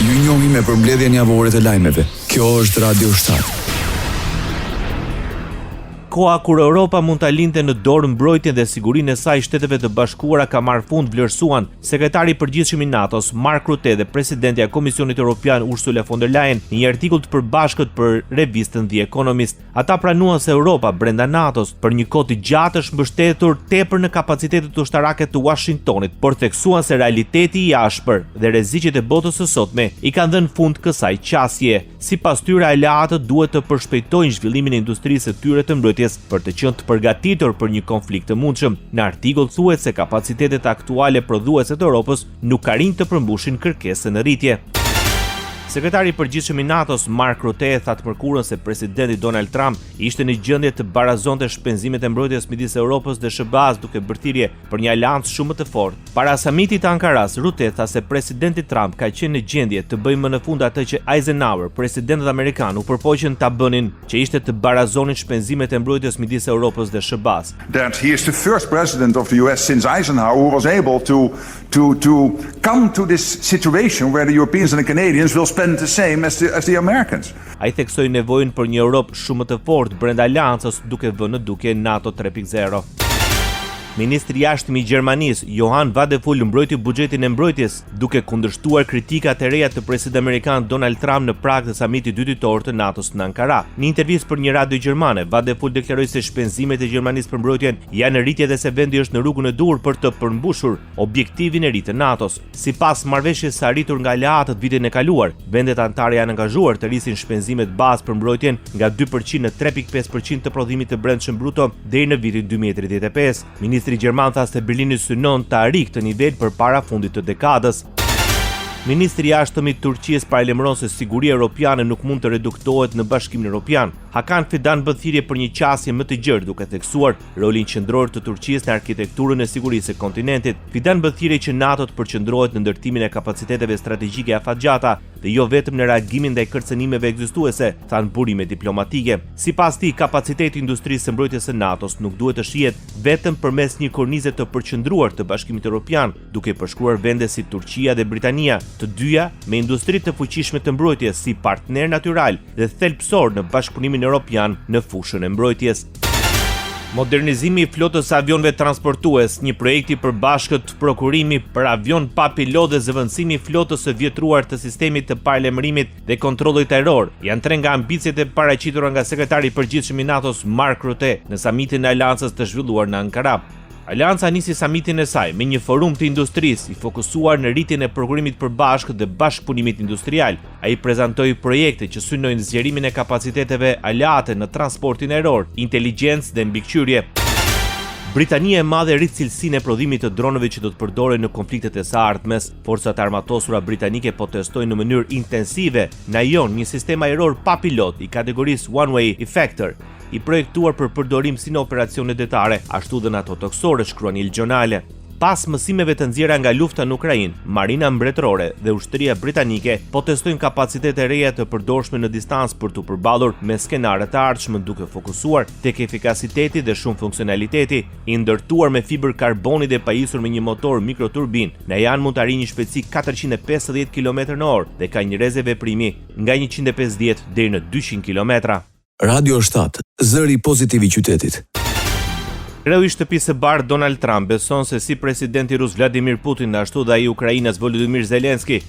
Ju njohim me përmbledhjen javore të lajmeve. Kjo është Radio 7. Koha kur Europa mund ta linte në dorë mbrojtjen dhe sigurinë e saj Shteteve të Bashkuara ka marrë fund, vlerësuan sekretari i përgjithshëm i NATO-s Mark Rutte dhe presidentja e Komisionit Evropian Ursula von der Leyen në një artikull të përbashkët për revistën The Economist. Ata pranuan se Europa brenda NATO-s për një kohë të gjatë është mbështetur tepër në kapacitetet ushtarake të Washingtonit, por theksuan se realiteti i ashpër dhe rreziqet e botës së sotme i kanë dhënë fund kësaj qasje. Sipas tyre, aleatët duhet të përshpejtojnë zhvillimin e industrisë së tyre të mbrojtjes për të qenë të përgatitur për një konflikt të mundshëm. Në artikull thuhet se kapacitetet aktuale prodhuese të Europës nuk arrin të përmbushin kërkesën në rritje. Sekretari i përgjithshëm i NATO-s Mark Rutte tha të mërkurën se presidenti Donald Trump ishte në gjendje të barazonte shpenzimet e mbrojtjes midis Europës dhe SBA-s duke bërë thirrje për një aleancë shumë të fortë. Para samitit të Ankaras, Rutte tha se presidenti Trump ka qenë në gjendje të bëjë më në fund atë që Eisenhower, presidentët amerikanë, u përpoqën ta bënin, që ishte të barazonin shpenzimet e mbrojtjes midis Europës dhe SBA-s. That he is the first president of the US since Eisenhower who was able to come to this situation where the Europeans and the Canadians will spend the same as the Americans. Ai theksoi nevojën për një Europë shumë të fortë brenda aleancës duke vënë në dukje NATO 3.0. Ministri i jashtëm i Gjermanisë, Johann Wadephul, mbrojti buxhetin e mbrojtjes, duke kundërshtuar kritikat e reja të presidentit amerikan Donald Trump në prag të samitit dyditor të NATO-s në Ankara. Në intervistë për një radio gjermane, Wadephul deklaroi se shpenzimet e Gjermanisë për mbrojtjen janë në rritje dhe se vendi është në rrugën e dur për të përmbushur objektivin e ri të NATO-s. Sipas marrëveshjes së arritur nga aleatët vitin e kaluar, vendet anëtare janë angazhuar të rrisin shpenzimet bazë për mbrojtjen nga 2% në 3.5% të prodhimit të brendshëm bruto deri në vitin 2035. Ministri Gjerman tha se Berlini synon të arrijë këtë nivel përpara fundit të dekadës. Ministri i jashtëm i Turqisë paralajmëron se siguria europiane nuk mund të reduktohet në Bashkimin Evropian. Hakan Fidan bë thirrje për një qasje më të gjerë duke theksuar rolin qendror të Turqisë në arkitekturën e sigurisë së kontinentit. Fidan bë thirrje që NATO të përqendrohet në ndërtimin e kapaciteteve strategjike afatgjata dhe jo vetëm në reagimin ndaj kërcënimeve ekzistuese, thanë burime diplomatike. Sipas tij, kapaciteti i industrisë së mbrojtjes së NATO-s nuk duhet të shihet vetëm përmes një kornize të përqendruar të Bashkimit Evropian, duke përshkruar vende si Turqia dhe Britania, të dyja me industri të fuqishme të mbrojtjes si partner natyral dhe thelbësor në bashkëpunimin evropian në fushën e mbrojtjes. Modernizimi i flotës së avionëve transportues, një projekt i përbashkët prokurimi për avion pa pilot dhe zëvendësimi i flotës së vjetruar të sistemit të paralajmërimit dhe kontrollit ajror, janë tre nga ambicet e paraqitura nga sekretari i përgjithshëm i NATO-s Mark Rutte në samitin e aleancës të zhvilluar në Ankara. Aleanca nisi samitin e saj me një forum të industrisë i fokusuar në rritjen e prokurimit përbashkët dhe bashkëpunimit industrial. Ai prezantoi projekte që synojnë zgjerimin e kapaciteteve aleate në transportin ajror, inteligjencë dhe mbikëqyrje. Britania e Madhe rrit cilësinë e prodhimit të dronëve që do të përdoren në konfliktet e së ardhmes. Forcat armatosura britanike po testojnë në mënyrë intensive në Ion një sistem ajror pa pilot i kategorisë One Way Effector, i projektuar për përdorim si në operacione detare, ashtu dhe në ato toksore, shkruan Il Giornale. Pas mësimeve të nxjerra nga lufta në Ukrainë, Marina Mbretërore dhe ushtria britanike po testojnë kapacitete reja të përdorshme në distancë për të përballur me skenare të ardhshme, duke fokusuar tek efikasiteti dhe shumë funksionaliteti. I ndërtuar me fibër karboni dhe pajisur me një motor mikroturbin, Nayan mund të arrijë një shpejtësi 450 km/h dhe ka një rezervë veprimi nga 150 deri në 200 km. Radio 7, zëri pozitiv i qytetit. Kreu i shtëpisë së bardhë Donald Trump beson se si presidenti rus Vladimir Putin ashtu dhe ai i Ukrainës Volodymyr Zelenski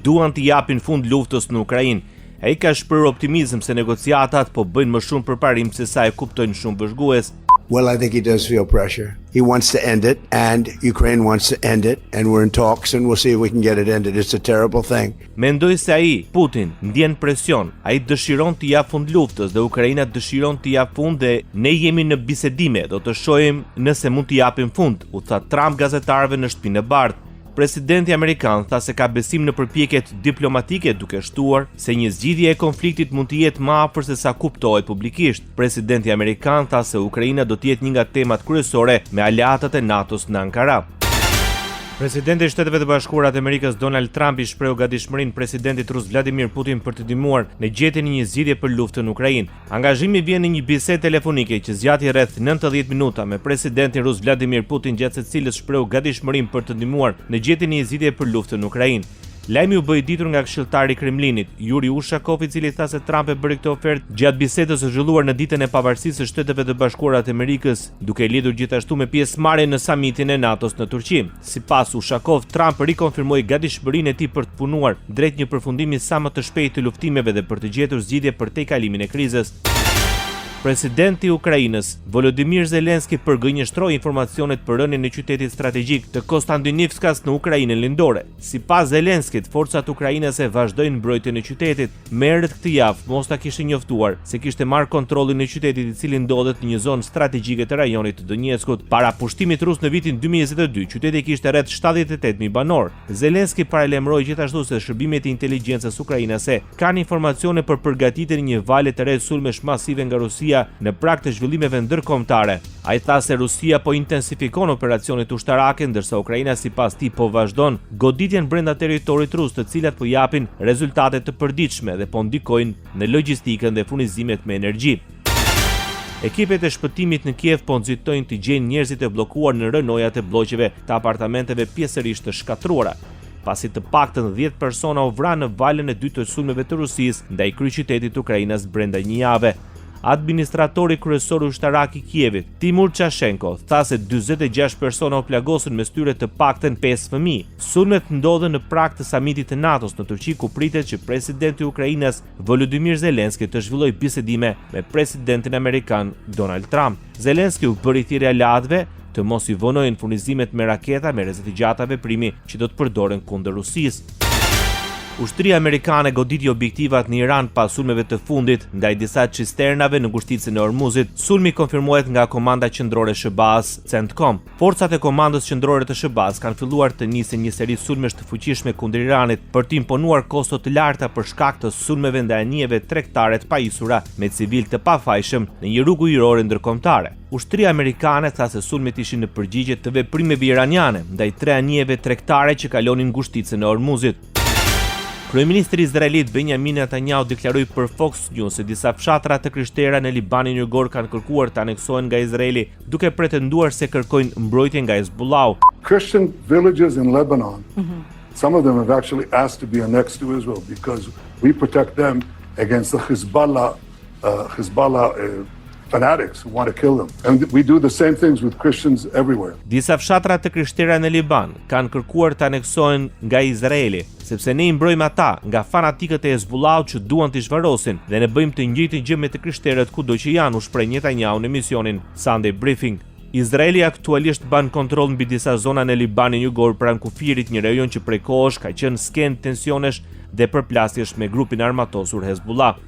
duan të japin fund luftës në Ukrainë. Ai ka shprehur optimizëm se negociatat po bëjnë më shumë përparim se sa e kuptojnë shumë bashkëgues. Well, I think he does feel pressure. He wants to end it, and Ukraine wants to end it, and we're in talks, and we'll see if we can get it ended. It's a terrible thing. Mendoj se ai, Putin, ndjen presion. Ai dëshiron të jap fund luftës dhe Ukraina dëshiron të jap fund dhe ne jemi në bisedime. Do të shohim nëse mund të japim fund, u tha Trump gazetarëve në shtëpinë e bardhë. Presidenti amerikan tha se ka besim në përpjekjet diplomatike, duke shtuar se një zgjidhje e konfliktit mund të jetë më afër se sa kuptohet publikisht. Presidenti amerikan tha se Ukraina do të jetë një nga temat kryesore me aleatët e NATO-s në Ankara. Presidenti i Shteteve të Bashkuara të Amerikës Donald Trump i shprehu gatishmërinë presidentit rus Vladimir Putin për të ndihmuar në gjetjen e një zgjidhje për luftën në Ukrainë. Angazhimi vjen në një bisedë telefonike që zgjati rreth 90 minuta me presidentin rus Vladimir Putin, gjatë së cilës shprehu gatishmërinë për të ndihmuar në gjetjen e një zgjidhje për luftën në Ukrainë. Lajmi u bë i ditur nga këshilltari i Kremlinit, Yuri Ushakov, i cili tha se Trump e bëri këtë ofertë gjatë bisedës së zhvilluar në ditën e pavarësisë së Shteteve të Bashkuara të Amerikës, duke lidhur gjithashtu me pjesëmarrjen në samitin e NATO-s në Turqi. Sipas Ushakov, Trump rikonfirmoi gatishmërinë e tij për të punuar drejt një përfundimi sa më të shpejtë të luftimeve dhe për të gjetur zgjidhje për tejkalimin e krizës. Presidenti i Ukrainës, Volodymyr Zelenski, përgënjeshtroi informacionet për rënien e qytetit strategjik të Konstantinivkas në Ukrainën lindore. Sipas Zelenskit, forcat ukrainase vazhdojnë mbrojtjen e qytetit. Më herët këtë javë, Moskva kishte njoftuar se kishte marrë kontrollin e qytetit, i cili ndodhet në një zonë strategjike të rajonit të Donetskut. Para pushtimit rus në vitin 2022, qyteti kishte rreth 78.000 banor. Zelenski paralajmëroi gjithashtu se shërbimet e inteligjencës ukrainase kanë informacione për përgatitjen e një vale të re sulmesh masive nga Rusia në prag të zhvillimeve ndërkombëtare. Ai tha se Rusia po intensifikon operacionet ushtarake, ndërsa Ukraina sipas tij po vazhdon goditjen brenda territorit rus, të cilat po japin rezultate të përditshme dhe po ndikojnë në logjistikën dhe furnizimet me energji. Ekipet e shpëtimit në Kiev po nxitojnë të gjejnë njerëzit e bllokuar në rënojat e bllokëve të apartamenteve pjesërisht të shkatruara, pasi të paktën 10 persona u vranë në valën e dytë të sulmeve të Rusisë ndaj kryeqytetit të Ukrainës brenda një jave. Administratori kryesor ushtarak i Kievit, Timur Chashenko, tha se 46 persona u plagosën, mes tyre të paktën 5 fëmijë. Sulmet ndodhen në prag të samitit të NATO-s në Turqi, ku pritet që presidenti i Ukrainës, Volodymyr Zelenski, të zhvillojë bisedime me presidentin amerikan Donald Trump. Zelenski u bëri thirrje aleatëve të mos i vonojnë furnizimet me raketa me rrezet të gjata veprimi që do të përdoren kundër Rusisë. Ushtria amerikane goditi objektivat në Iran pas sulmeve të fundit ndaj disa cisternave në ngushticën e Ormuzit. Sulmi konfirmohet nga Komanda Qendrore SHBA-s CENTCOM. Forcat e Komandës Qendrore të SHBA-s kanë filluar të nisin një seri sulmesh të fuqishme kundër Iranit për të imponuar kosto të larta për shkak të sulmeve ndaj anijeve tregtare të pajisura me civil të pafajshëm në një rrugë ujërore ndërkombëtare. Ushtria amerikane tha se sulmet ishin në përgjigje të veprimeve iraniane ndaj 3 anijeve tregtare që kalonin ngushticën e Ormuzit. Kryeministri izraelit Benjamin Netanyahu deklaroi për Fox News se disa fshatra të krishterë në Libanin Jugor kanë kërkuar të aneksohen nga Izraeli, duke pretenduar se kërkojnë mbrojtje nga Hezbollah. Christian villages in Lebanon, some of them have actually asked to be annexed to Israel because we protect them against the Hezbollah fanatics who want to kill them. And we do the same things with Christians everywhere. Disa fshatra të krishterë në Liban kanë kërkuar të aneksohen nga Izraeli, sepse ne i mbrojmë ata nga fanatikët e Hezbollahut që duan t'i zhvarosin dhe ne bëjmë të njëjtin gjë me të krishterët kudo që janë, u shpreh Netanyahu në emisionin Sunday Briefing. Izraeli aktualisht ban kontroll mbi disa zona në Libanin Jugor pranë kufirit, një rajon që prej kohësh ka qenë skenë tensionesh dhe përplasjesh me grupin armatosur Hezbollah.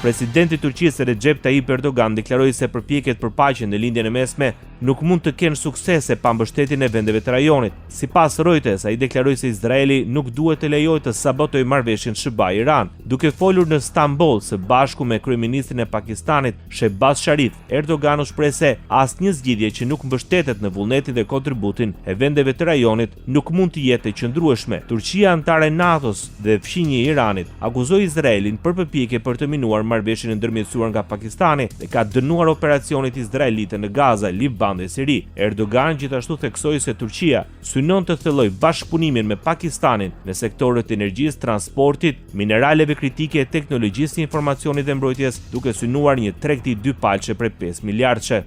Presidenti i Turqisë Recep Tayyip Erdogan deklaroi se përpjekjet për paqe në lindjen e mesme nuk mund të kenë suksese pa mbështetjen e vendeve të rajonit. Sipas Reuters, ai deklaroi se Izraeli nuk duhet të lejojë të sabotojë marrëveshjen SHBA-Iran. Duke folur në Stamboll së bashku me kryeministrin e Pakistanit, Shehbaz Sharif, Erdogan u shpreh se asnjë zgjidhje që nuk mbështetet në vullnetin dhe kontributin e vendeve të rajonit nuk mund të jetë e qëndrueshme. Turqia, antare e NATO-s dhe fqinje e Iranit, akuzoi Izraelin për përpjekje për të minuar marrëveshjen e ndërmjetësuar nga Pakistani dhe ka dënuar operacionet izraelite në Gaza, Liban dhe Siri. Erdogan gjithashtu theksoi se Turqia synon të thellojë bashkëpunimin me Pakistanin në sektorët e energjisë, transportit, mineraleve kritike, teknologjisë, informacionit dhe mbrojtjes, duke synuar një tregti dypalçe prej 5 miliardëshe.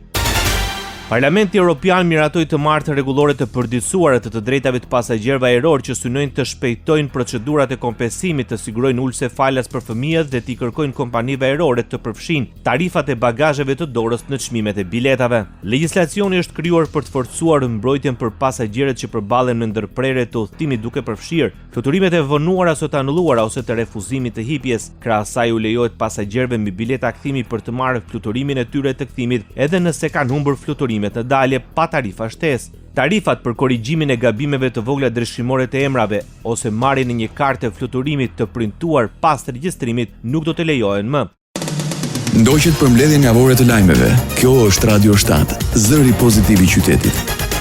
Parlamenti Evropian miratoi të marrë të rregullore të përditësuara të drejtave të pasagjerëve ajror që synojnë të shpejtojnë procedurat e kompensimit, të sigurojnë ulse falas për fëmijët dhe t'i kërkojnë kompanive ajrore të përfshinë tarifat e bagazheve të dorës në çmimet e biletave. Legjislacioni është krijuar për të forcuar mbrojtjen për pasagjerët që përballen me ndërprerje të udhëtimit, duke përfshirë fluturimet e vonuara ose të anulluara ose të refuzimit të hipjes. Krahas asaj u lejohet pasagjerëve me bileta kthimi për të marrë fluturimin e tyre të kthimit edhe nëse kanë humbur fluturimet në dalje pa tarifa shtesë. Tarifat për korrigjimin e gabimeve të vogla drejtshmore të emrave ose marrjen e një karte fluturimit të printuar pas regjistrimit nuk do të lejohen më. Ndoqët për mbledhjen javore të lajmeve. Kjo është Radio 7, zëri pozitiv i qytetit.